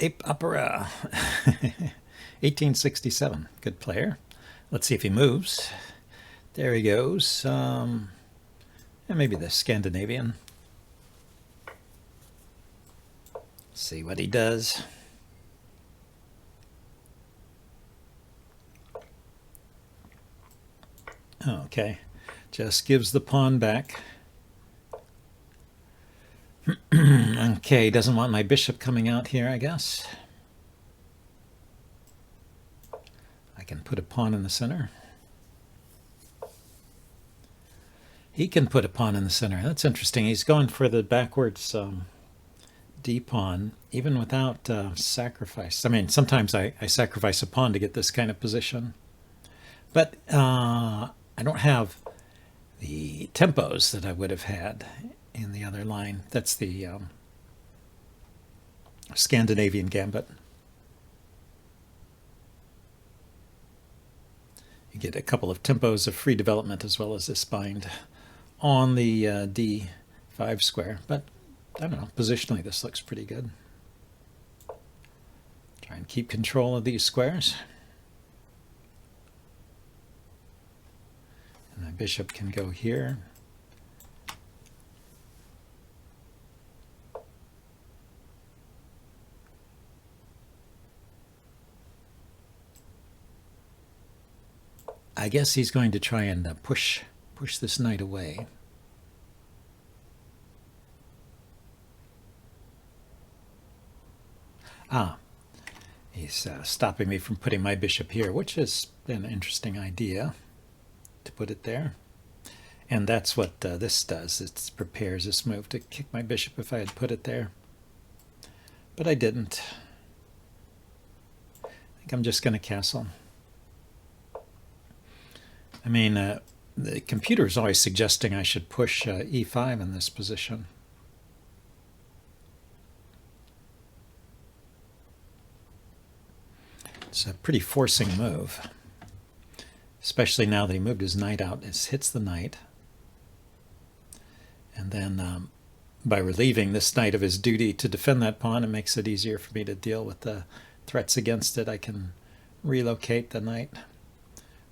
Ape Opera. 1867. Good player. Let's see if he moves. There he goes. And maybe the Scandinavian. See what he does. Okay. Just gives the pawn back. Okay, doesn't want my bishop coming out here, I guess. I can put a pawn in the center. He can put a pawn in the center. That's interesting. He's going for the backwards d-pawn, even without sacrifice. I mean, sometimes I sacrifice a pawn to get this kind of position. But I don't have the tempos that I would have had in the other line. That's the Scandinavian gambit. You get a couple of tempos of free development as well as this bind on the d5 square. But I don't know, positionally this looks pretty good. Try and keep control of these squares. And my bishop can go here. I guess he's going to try and push this knight away. He's stopping me from putting my bishop here, which is an interesting idea to put it there. And that's what this does. It prepares this move to kick my bishop if I had put it there. But I didn't. I think I'm just going to castle. I mean, the computer is always suggesting I should push e5 in this position. It's a pretty forcing move, especially now that he moved his knight out. It hits the knight. And then by relieving this knight of his duty to defend that pawn, it makes it easier for me to deal with the threats against it. I can relocate the knight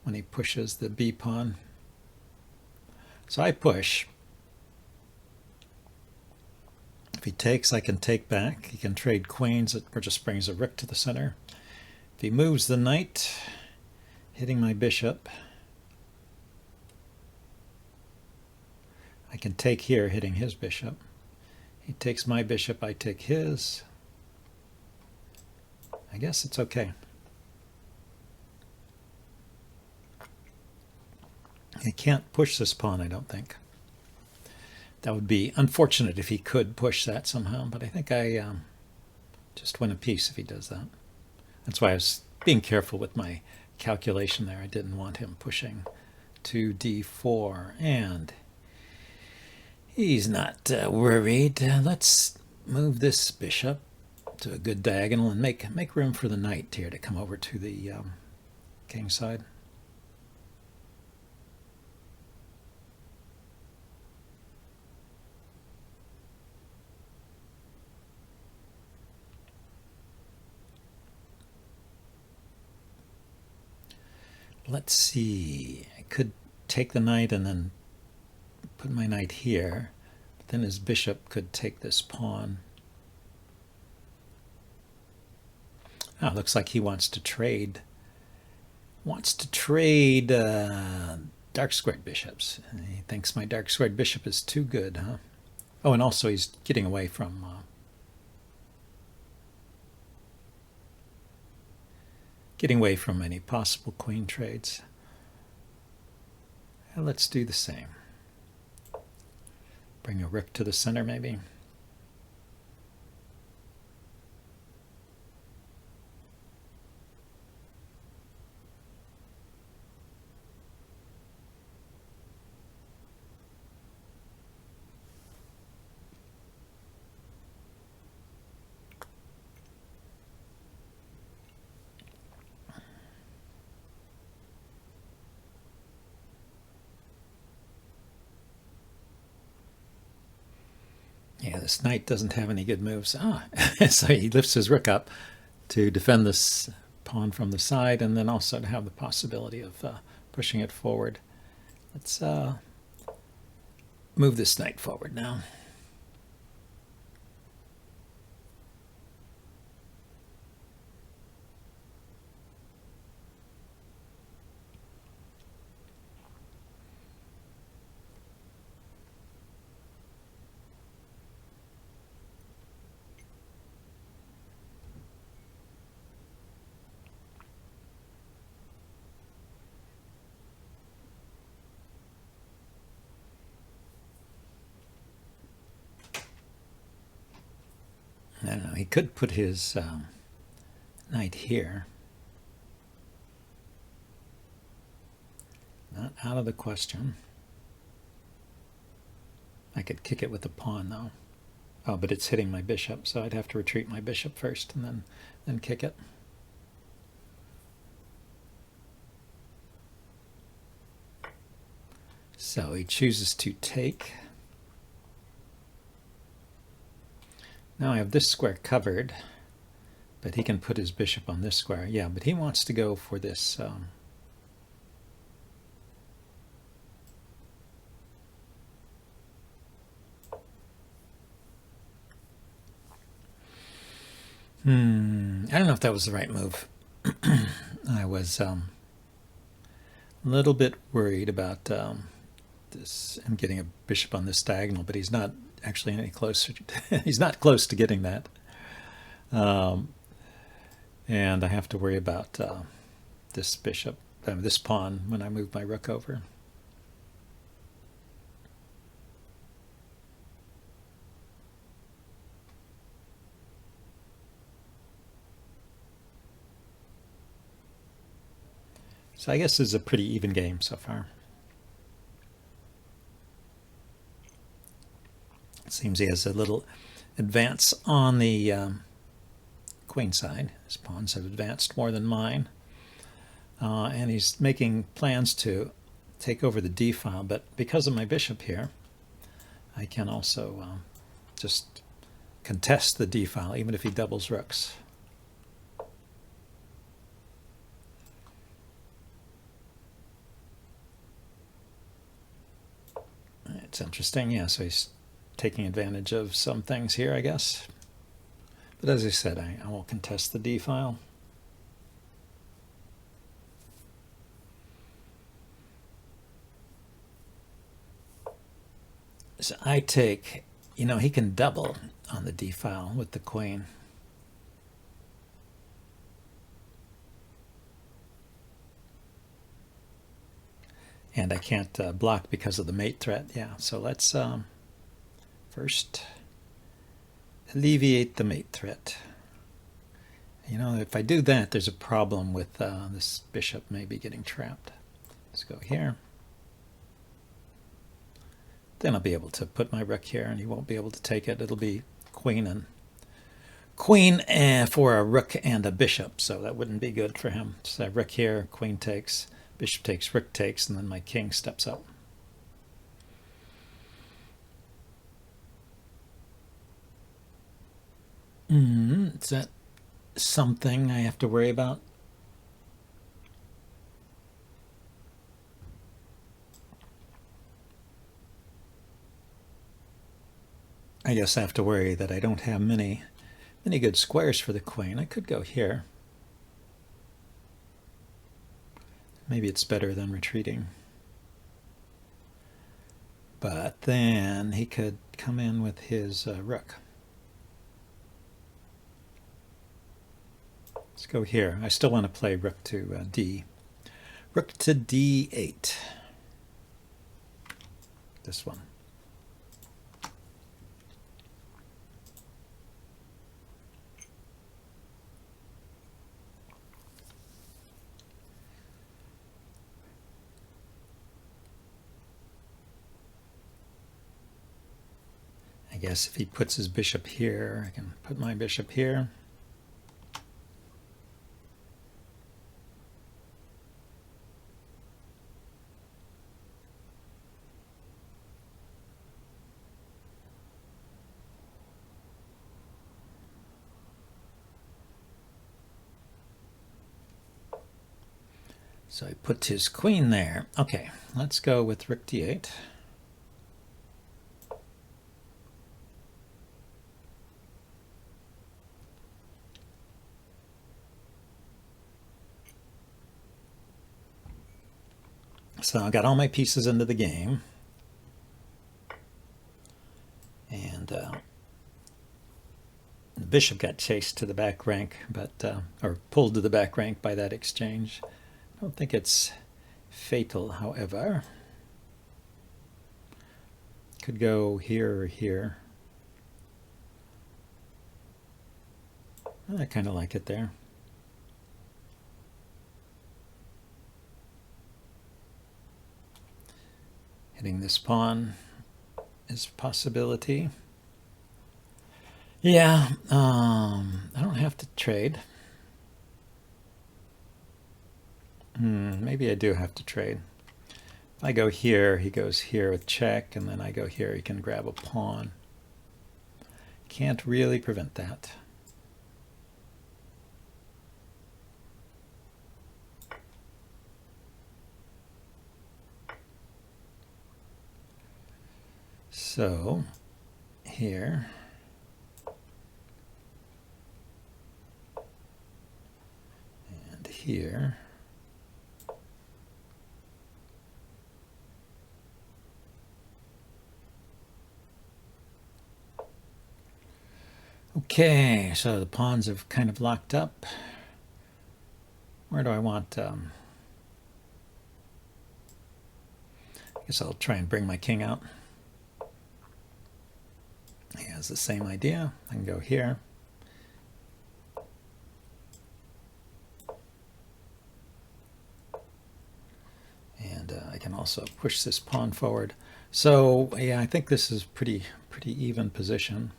when he pushes the b pawn. So I push. If he takes, I can take back. He can trade queens, or just brings a rook to the center. If he moves the knight, hitting my bishop, I can take here, hitting his bishop. He takes my bishop, I take his. I guess it's okay. He can't push this pawn, I don't think. That would be unfortunate if he could push that somehow, but I think I just win a piece if he does that. That's why I was being careful with my calculation there. I didn't want him pushing to d4, and he's not worried. Let's move this bishop to a good diagonal and make room for the knight here to come over to the king side. Let's see, I could take the knight and then put my knight here, but then his bishop could take this pawn. Oh, looks like he wants to trade. Dark squared bishops. He thinks my dark squared bishop is too good, huh? Oh, and also he's getting away from any possible queen trades. And let's do the same. Bring a rook to the center, maybe. Yeah, this knight doesn't have any good moves. So he lifts his rook up to defend this pawn from the side, and then also to have the possibility of pushing it forward. Let's move this knight forward now. I don't know, he could put his knight here. Not out of the question. I could kick it with the pawn, though. Oh, but it's hitting my bishop, so I'd have to retreat my bishop first and then kick it. So he chooses to take. Now I have this square covered, but he can put his bishop on this square. Yeah, but he wants to go for this. I don't know if that was the right move. I was a little bit worried about this and getting a bishop on this diagonal, but he's not actually any closer. He's not close to getting that. And I have to worry about this bishop, this pawn, when I move my rook over. So I guess this is a pretty even game so far. It seems he has a little advance on the queen side. His pawns have advanced more than mine. And he's making plans to take over the d file, but because of my bishop here, I can also just contest the d file, even if he doubles rooks. It's interesting, yeah, so he's taking advantage of some things here, I guess. But as I said, I will contest the d file. So I take, he can double on the d file with the queen. And I can't block because of the mate threat. Yeah, so let's first alleviate the mate threat. If I do that, there's a problem with this bishop maybe getting trapped. Let's go here. Then I'll be able to put my rook here, and he won't be able to take it. It'll be queen for a rook and a bishop, so that wouldn't be good for him. So rook here, queen takes, bishop takes, rook takes, and then my king steps up. Is that something I have to worry about? I guess I have to worry that I don't have many good squares for the queen. I could go here. Maybe it's better than retreating. But then he could come in with his rook. Let's go here. I still want to play rook to d. Rook to d8. This one. I guess if he puts his bishop here, I can put my bishop here. So he put his queen there. Okay, let's go with rook d8. So I got all my pieces into the game. And the bishop got chased to the back rank, but or pulled to the back rank by that exchange. I don't think it's fatal, however. Could go here or here. I kind of like it there. Hitting this pawn is a possibility. Yeah, I don't have to trade. Maybe I do have to trade. If I go here, he goes here with check, and then I go here, he can grab a pawn. Can't really prevent that. So here, and here, okay, so the pawns have kind of locked up. Where do I want? I guess I'll try and bring my king out. He has the same idea. I can go here. And I can also push this pawn forward. So yeah, I think this is pretty even position.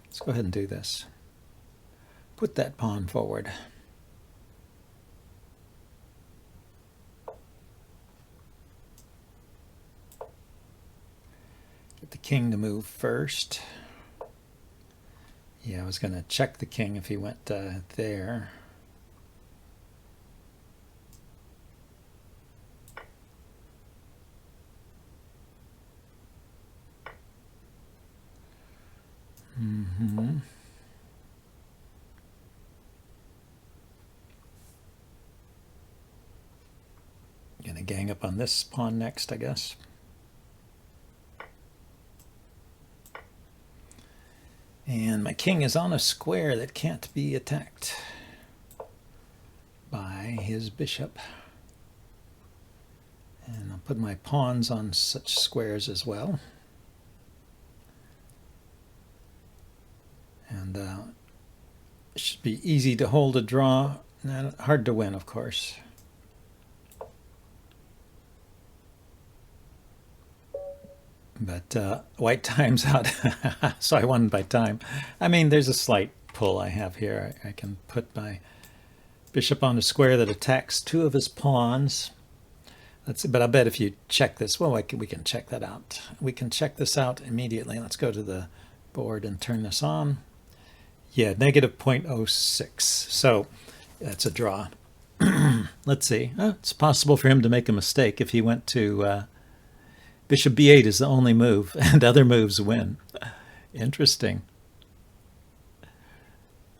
Let's go ahead and do this. Put that pawn forward. Get the king to move first. Yeah, I was going to check the king if he went there. Gonna gang up on this pawn next, I guess. And my king is on a square that can't be attacked by his bishop. And I'll put my pawns on such squares as well. And it should be easy to hold a draw. Hard to win, of course. But white time's out, so I won by time. I mean, there's a slight pull I have here. I can put my bishop on a square that attacks two of his pawns. But I bet if you check this, well, we can check that out. We can check this out immediately. Let's go to the board and turn this on. Yeah, negative 0.06. So that's a draw. Let's see. It's possible for him to make a mistake if he went to bishop b8 is the only move, and other moves win. Interesting.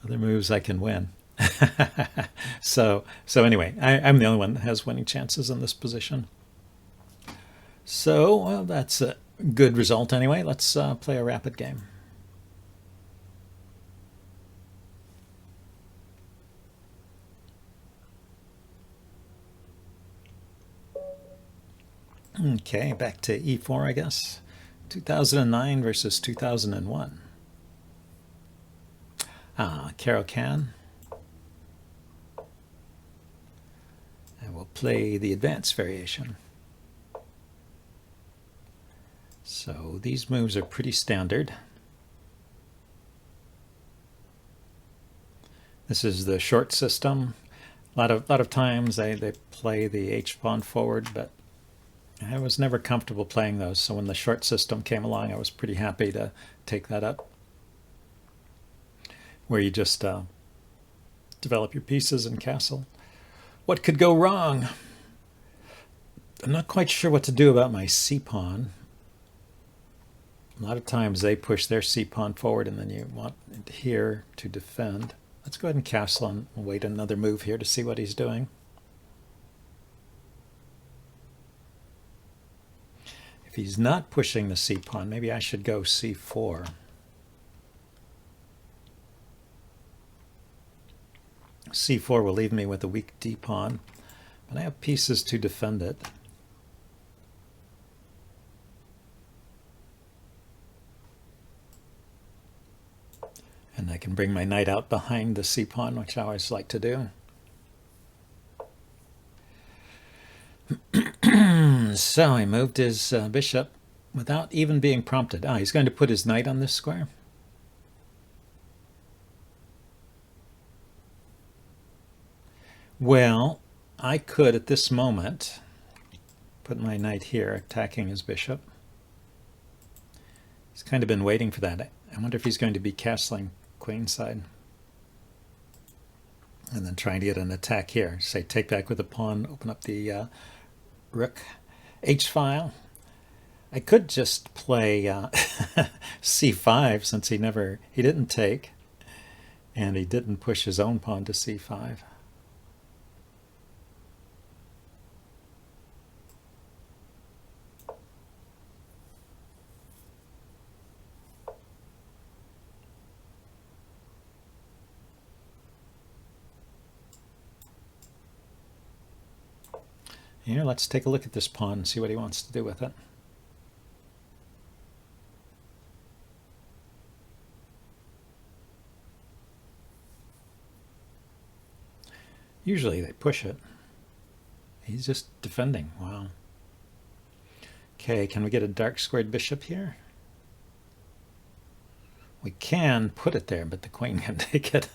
Other moves I can win. So anyway, I'm the only one that has winning chances in this position. So, well, that's a good result anyway. Let's play a rapid game. Okay, back to e4, I guess. 2009 versus 2001. Caro-Kann. And we'll play the advanced variation. So these moves are pretty standard. This is the short system. A lot of times they play the h-pawn forward, but I was never comfortable playing those, so when the short system came along, I was pretty happy to take that up, where you just develop your pieces and castle. What could go wrong? I'm not quite sure what to do about my c-pawn. A lot of times they push their c-pawn forward and then you want it here to defend. Let's go ahead and castle and wait another move here to see what he's doing. If he's not pushing the c-pawn, maybe I should go c4. c4 will leave me with a weak d-pawn, but I have pieces to defend it. And I can bring my knight out behind the c-pawn, which I always like to do. So he moved his bishop without even being prompted. He's going to put his knight on this square. Well, I could at this moment put my knight here, attacking his bishop. He's kind of been waiting for that. I wonder if he's going to be castling queenside. And then trying to get an attack here. Say take back with the pawn, open up the rook h-file. I could just play c5 since he didn't take, and he didn't push his own pawn to c5. Here, let's take a look at this pawn and see what he wants to do with it. Usually they push it. He's just defending. Wow. Okay, can we get a dark squared bishop here? We can put it there, but the queen can take it.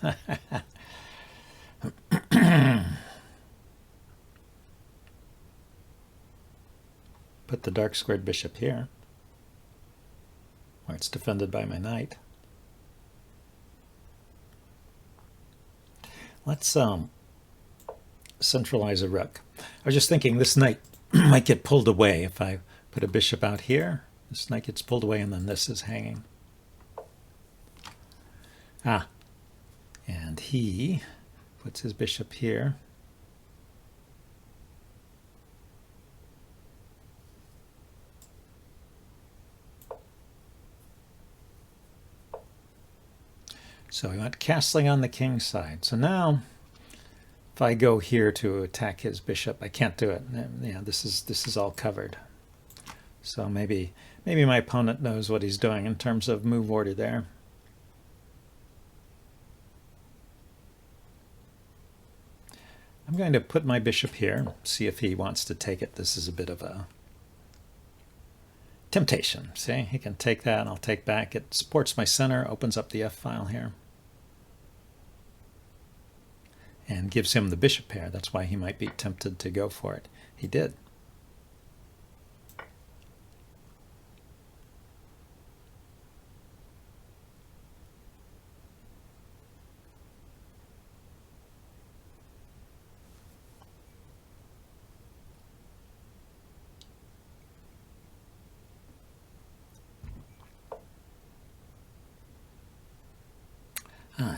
Put the dark squared bishop here, where it's defended by my knight. Let's centralize a rook. I was just thinking this knight might get pulled away if I put a bishop out here. This knight gets pulled away and then this is hanging. And he puts his bishop here. So we went castling on the king's side. So now, if I go here to attack his bishop, I can't do it. Yeah, this is all covered. So maybe my opponent knows what he's doing in terms of move order there. I'm going to put my bishop here, see if he wants to take it. This is a bit of a temptation. See, he can take that, and I'll take back. It supports my center, opens up the f-file here, and gives him the bishop pair. That's why he might be tempted to go for it. He did.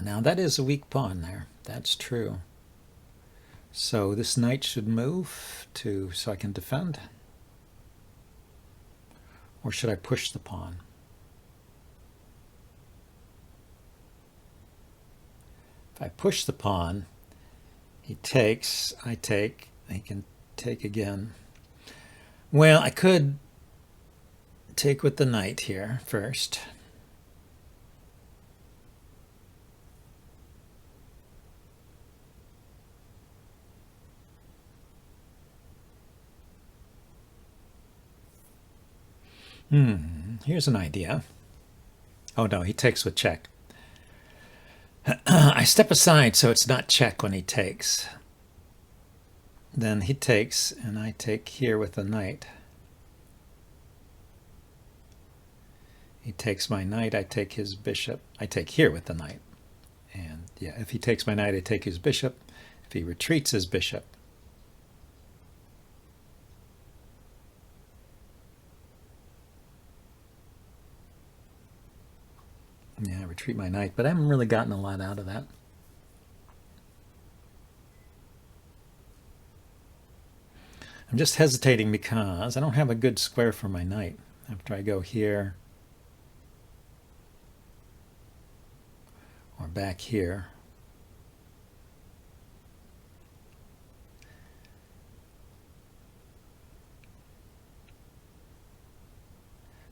Now that is a weak pawn there. That's true. So this knight should move so I can defend. Or should I push the pawn? If I push the pawn, he takes, I take, he can take again. Well, I could take with the knight here first. Here's an idea. Oh no, he takes with check. I step aside so it's not check when he takes. Then he takes, and I take here with the knight. He takes my knight, I take his bishop. I take here with the knight. And yeah, if he takes my knight, I take his bishop. If he retreats his bishop, yeah, retreat my knight, but I haven't really gotten a lot out of that. I'm just hesitating because I don't have a good square for my knight. After I go here or back here,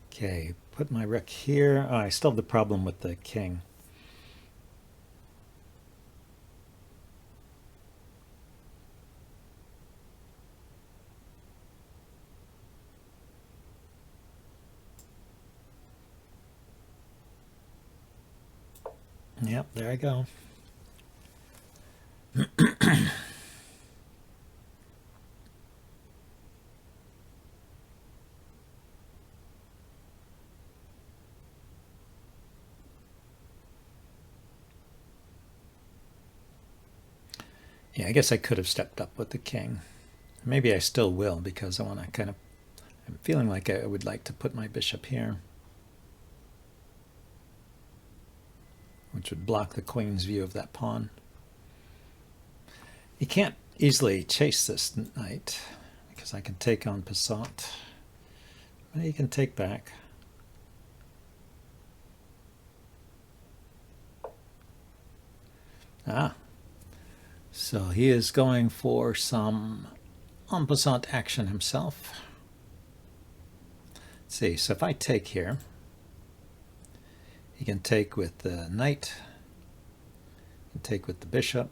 okay, put my rook here. Oh, I still have the problem with the king. Yep, there I go. Yeah, I guess I could have stepped up with the king. Maybe I still will because I want to kind of, I'm feeling like I would like to put my bishop here, which would block the queen's view of that pawn. You can't easily chase this knight because I can take on passant. But he can take back. Ah, so he is going for some en passant action himself. Let's see, so if I take here, he can take with the knight, he can take with the bishop.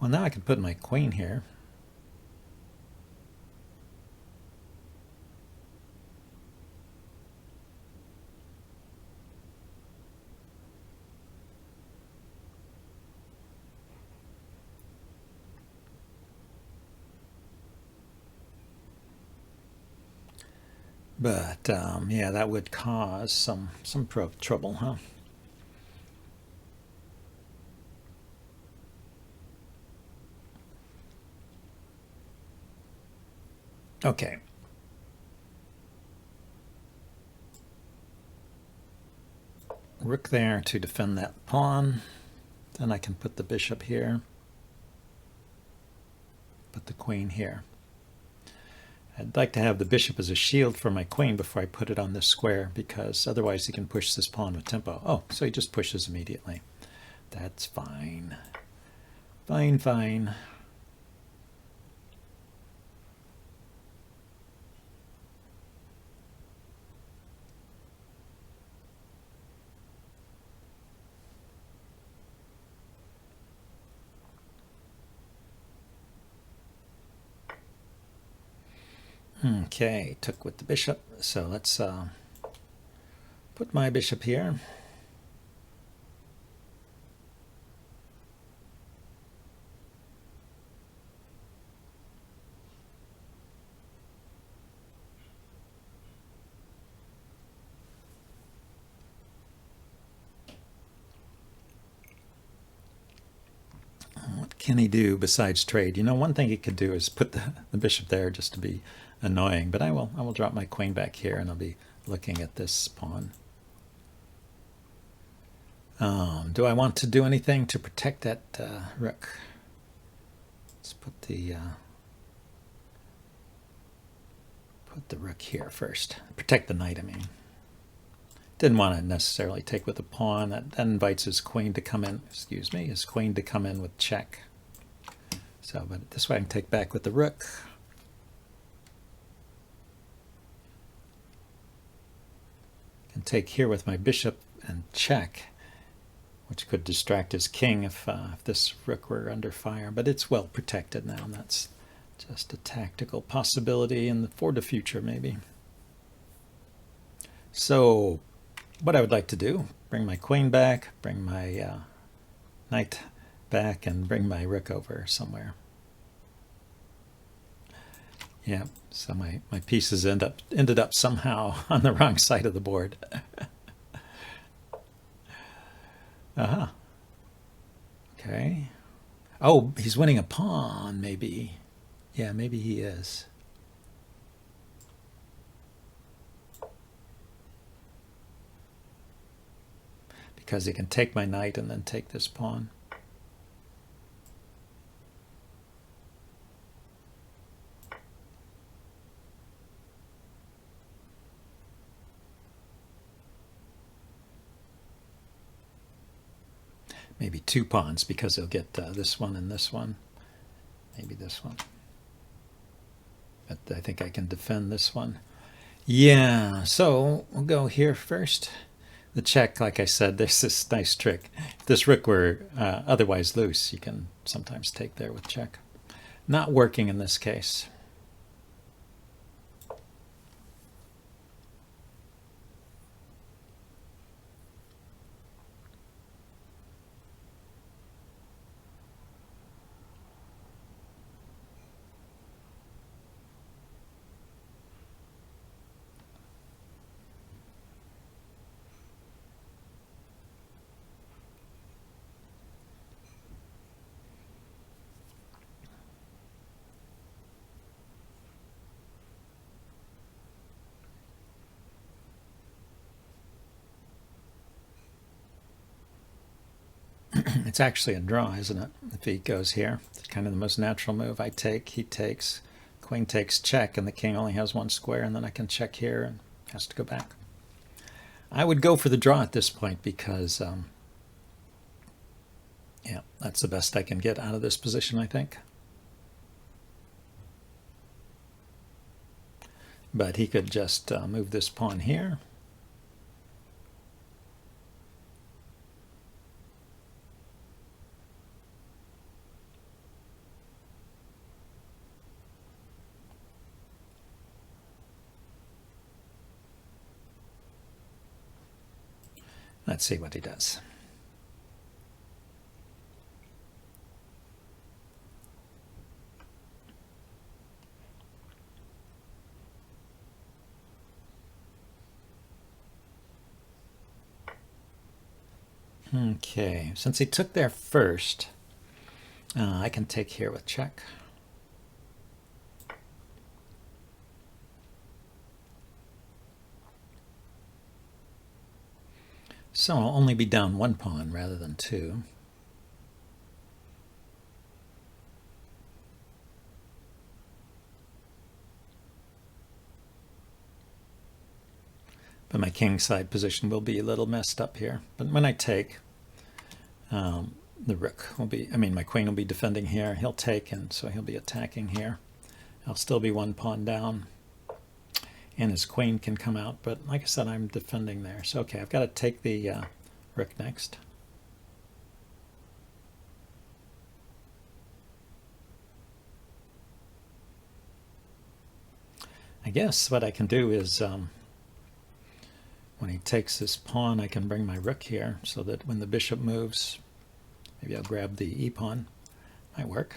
Well, now I can put my queen here. But yeah, that would cause some trouble, huh? Okay. Rook there to defend that pawn. Then I can put the bishop here. Put the queen here. I'd like to have the bishop as a shield for my queen before I put it on this square, because otherwise he can push this pawn with tempo. Oh, so he just pushes immediately. That's fine. Fine, fine. Okay, took with the bishop. So let's put my bishop here. What can he do besides trade? You know, one thing he could do is put the bishop there just to be annoying, but I will drop my queen back here and I'll be looking at this pawn. Do I want to do anything to protect that rook? Let's put the rook here first. Protect the knight, I mean. Didn't want to necessarily take with the pawn. That invites his queen to come in, excuse me, his queen to come in with check. So, but this way I can take back with the rook. I can take here with my bishop and check, which could distract his king if this rook were under fire. But it's well protected now, and that's just a tactical possibility for the future, maybe. So what I would like to do, bring my queen back, bring my knight back, and bring my rook over somewhere. Yeah, so my pieces ended up somehow on the wrong side of the board. Uh-huh. Okay. Oh, he's winning a pawn, maybe. Yeah, maybe he is. Because he can take my knight and then take this pawn. Maybe two pawns because he'll get this one and this one. Maybe this one. But I think I can defend this one. Yeah, so we'll go here first. The check, like I said, there's this nice trick. If this rook were otherwise loose, you can sometimes take there with check. Not working in this case. It's actually a draw, isn't it? If he goes here, it's kind of the most natural move. I take, he takes, queen takes check, and the king only has one square, and then I can check here and has to go back. I would go for the draw at this point because, yeah, that's the best I can get out of this position, I think. But he could just move this pawn here. Let's see what he does. Okay, since he took there first, I can take here with check. So I'll only be down one pawn rather than two. But my kingside position will be a little messed up here. But when I take, the rook will be, my queen will be defending here. He'll take, and so he'll be attacking here. I'll still be one pawn down. And his queen can come out, but like I said, I'm defending there. So, okay, I've got to take the rook next. I guess what I can do is, when he takes this pawn, I can bring my rook here so that when the bishop moves, maybe I'll grab the e-pawn. Might work.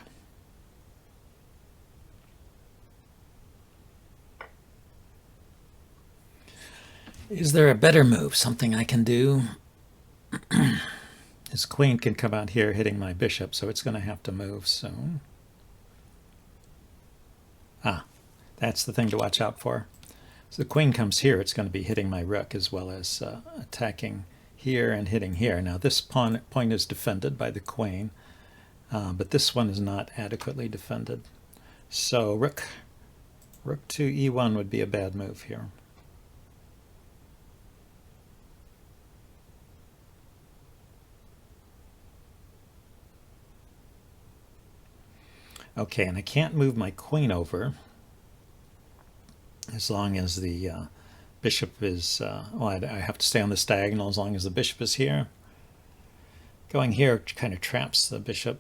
Is there a better move? Something I can do? His queen can come out here hitting my bishop, so it's going to have to move soon. Ah, that's the thing to watch out for. So the queen comes here, it's going to be hitting my rook as well as attacking here and hitting here. Now this point is defended by the queen, but this one is not adequately defended. So rook to e1 would be a bad move here. Okay, and I can't move my queen over as long as the bishop is, well, I have to stay on this diagonal as long as the bishop is here. Going here kind of traps the bishop.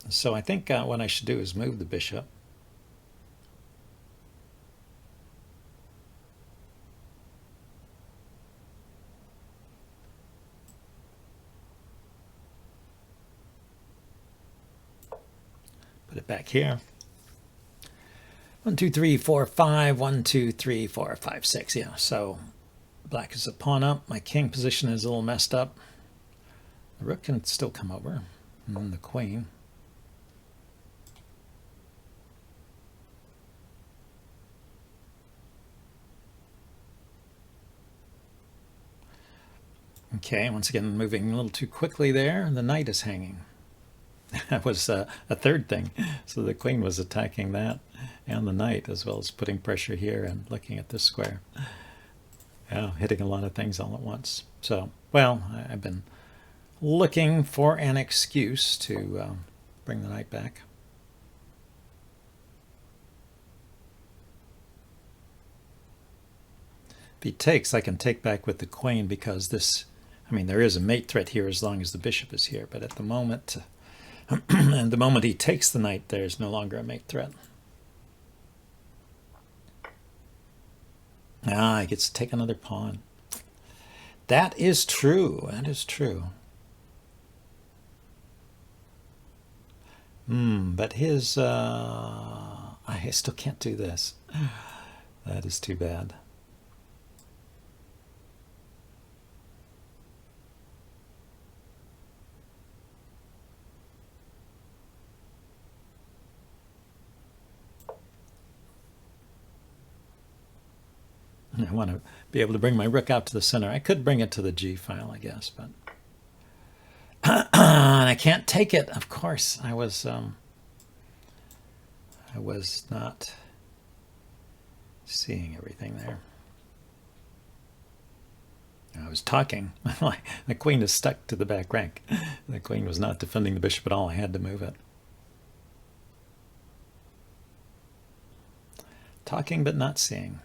So I think what I should do is move the bishop. Put it back here. 1, 2, 3, 4, 5. 1, 2, 3, 4, 5, 6. Yeah, so black is a pawn up. My king position is a little messed up. The rook can still come over. And then the queen. Okay, once again, moving a little too quickly there. The knight is hanging. That was a third thing. So the queen was attacking that and the knight, as well as putting pressure here and looking at this square. Yeah, hitting a lot of things all at once. So, well, I've been looking for an excuse to bring the knight back. If he takes, I can take back with the queen, because this, I mean, there is a mate threat here as long as the bishop is here, but at the moment, and the moment he takes the knight, there's no longer a mate threat. Ah, he gets to take another pawn. That is true. That is true. But his, I still can't do this. That is too bad. I want to be able to bring my rook out to the center. I could bring it to the G file, I guess, but and I can't take it. Of course, I was not seeing everything there. I was talking. The queen is stuck to the back rank. The queen was not defending the bishop at all. I had to move it. Talking but not seeing.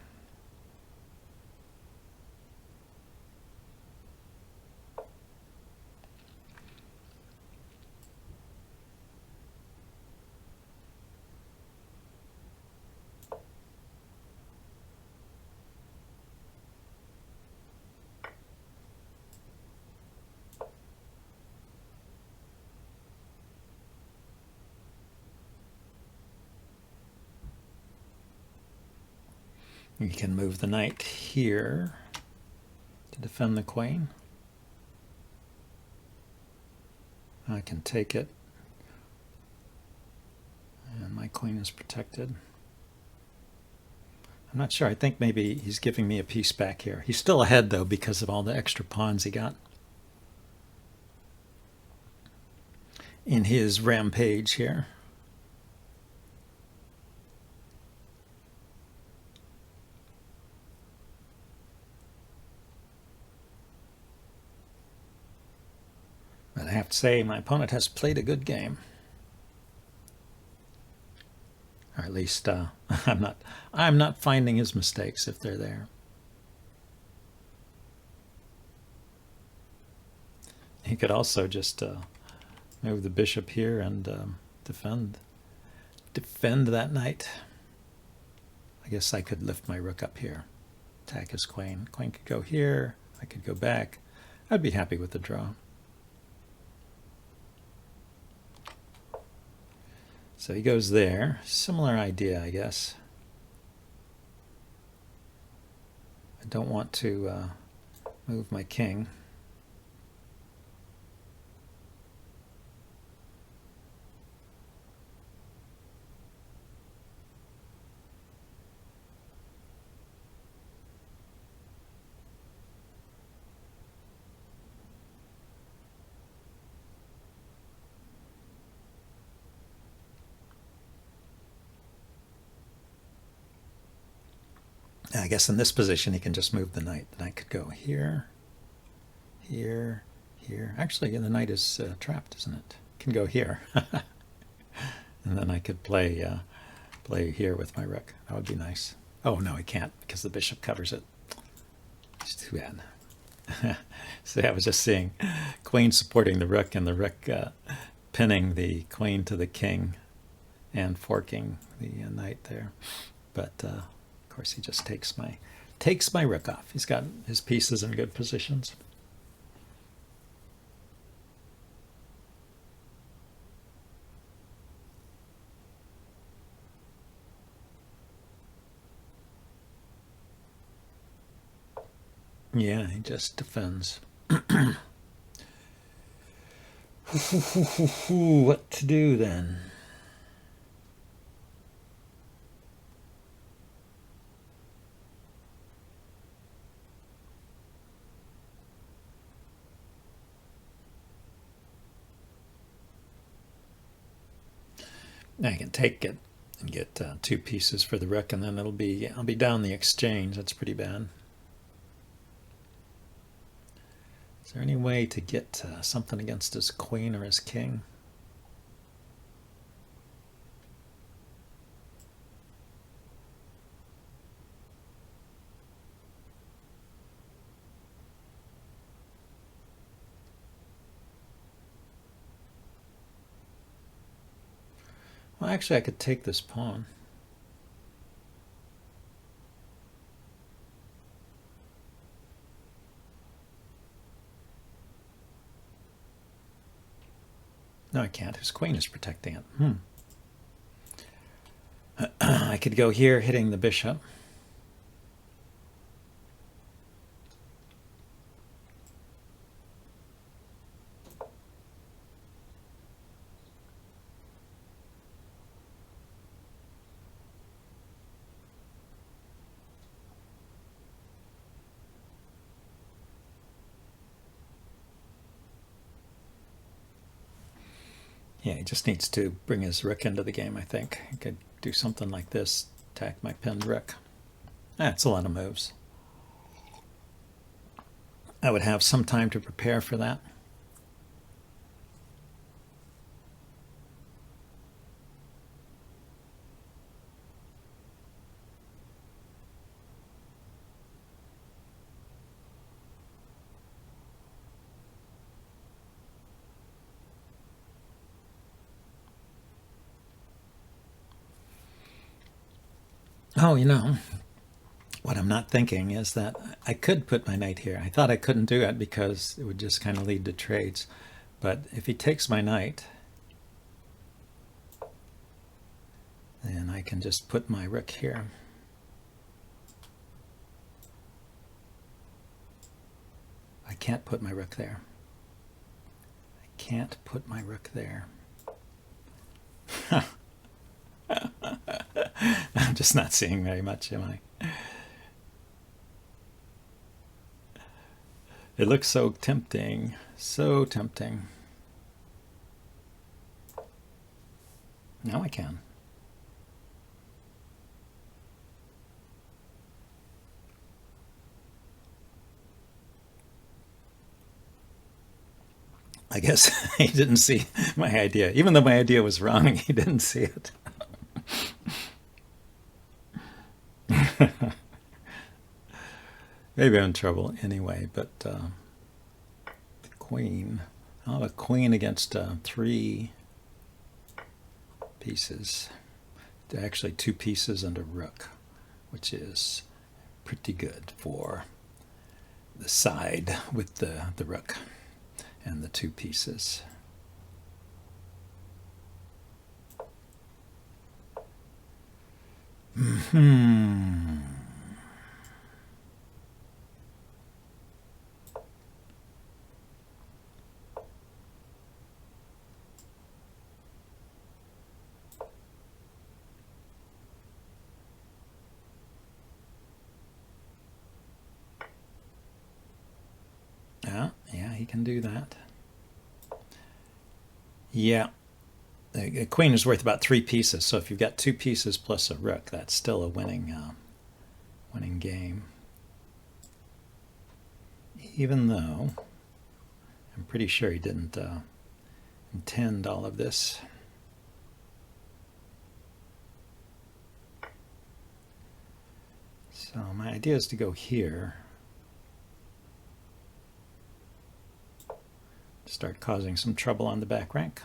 You can move the knight here to defend the queen. I can take it, and my queen is protected. I'm not sure. I think maybe he's giving me a piece back here. He's still ahead, though, because of all the extra pawns he got in his rampage here. But I have to say, my opponent has played a good game. Or at least I'm not finding his mistakes, if they're there. He could also just move the bishop here and defend that knight. I guess I could lift my rook up here, attack his queen. Queen could go here. I could go back. I'd be happy with the draw. So he goes there. Similar idea, I guess. I don't want to move my king. I guess in this position he can just move the knight. The knight could go here, here, here. Actually, the knight is trapped, isn't it? Can go here. And then I could play here with my rook. That would be nice. Oh, no, he can't, because the bishop covers it. It's too bad. So I was just seeing queen supporting the rook, and the rook pinning the queen to the king and forking the knight there. But of course, he just takes my rook off. He's got his pieces in good positions. Yeah, he just defends. What to do then? I can take it and get 2 pieces for the rook, and then I'll be down the exchange. That's pretty bad. Is there any way to get something against his queen or his king? Well, actually, I could take this pawn. No, I can't. His queen is protecting it. I could go here, hitting the bishop. Yeah, he just needs to bring his rook into the game, I think. He could do something like this, attack my pinned rook. That's a lot of moves. I would have some time to prepare for that. Oh, you know, what I'm not thinking is that I could put my knight here. I thought I couldn't do it because it would just kind of lead to trades. But if he takes my knight, then I can just put my rook here. I can't put my rook there. I can't put my rook there. I'm just not seeing very much, am I? It looks so tempting, so tempting. Now I can. I guess he didn't see my idea. Even though my idea was wrong, he didn't see it. Maybe I'm in trouble anyway, but the queen. I'll have a queen against 3 pieces. Actually 2 pieces and a rook, which is pretty good for the side with the rook and the 2 pieces. Yeah, he can do that. Yeah, the queen is worth about 3 pieces, so if you've got 2 pieces plus a rook, that's still a winning game. Even though I'm pretty sure he didn't intend all of this. So my idea is to go here. Start causing some trouble on the back rank.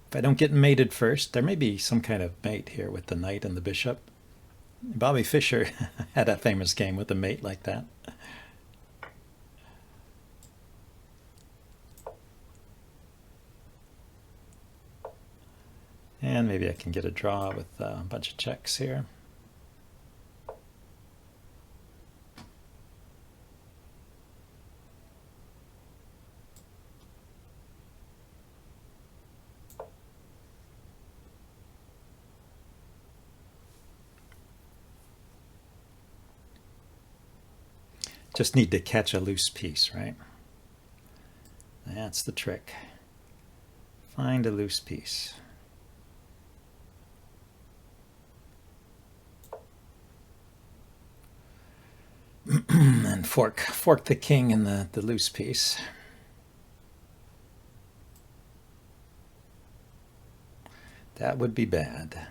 If I don't get mated first, there may be some kind of mate here with the knight and the bishop. Bobby Fischer had a famous game with a mate like that. And maybe I can get a draw with a bunch of checks here. Just need to catch a loose piece, right? That's the trick. Find a loose piece. And fork the king in the loose piece. That would be bad.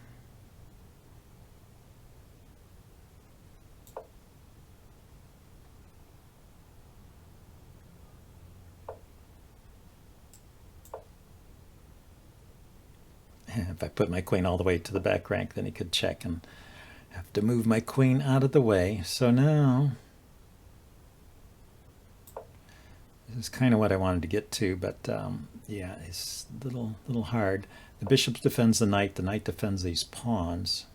If I put my queen all the way to the back rank, then he could check and have to move my queen out of the way. So now, this is kind of what I wanted to get to, but yeah, it's a little hard. The bishop defends the knight defends these pawns.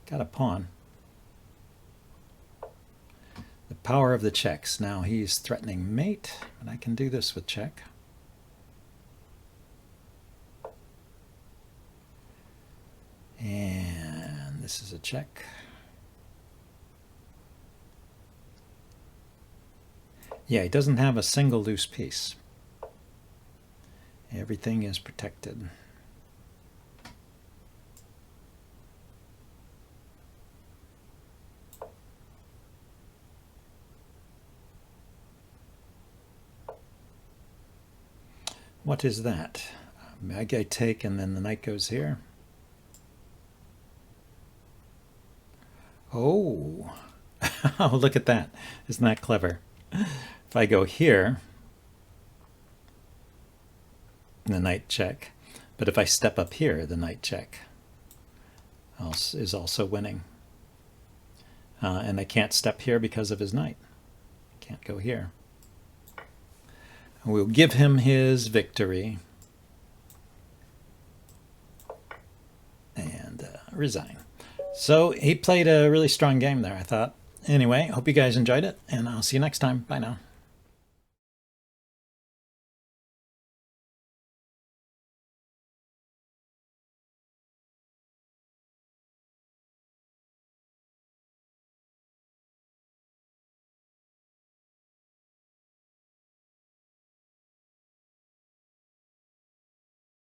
Got a pawn. The power of the checks. Now he's threatening mate, but I can do this with check. And this is a check. Yeah, he doesn't have a single loose piece. Everything is protected. What is that? I take and then the knight goes here. Oh, oh, look at that. Isn't that clever? If I go here, the knight check. But if I step up here, the knight check is also winning. And I can't step here because of his knight. Can't go here. We'll give him his victory and resign. So he played a really strong game there, I thought. Anyway, hope you guys enjoyed it, and I'll see you next time. Bye now.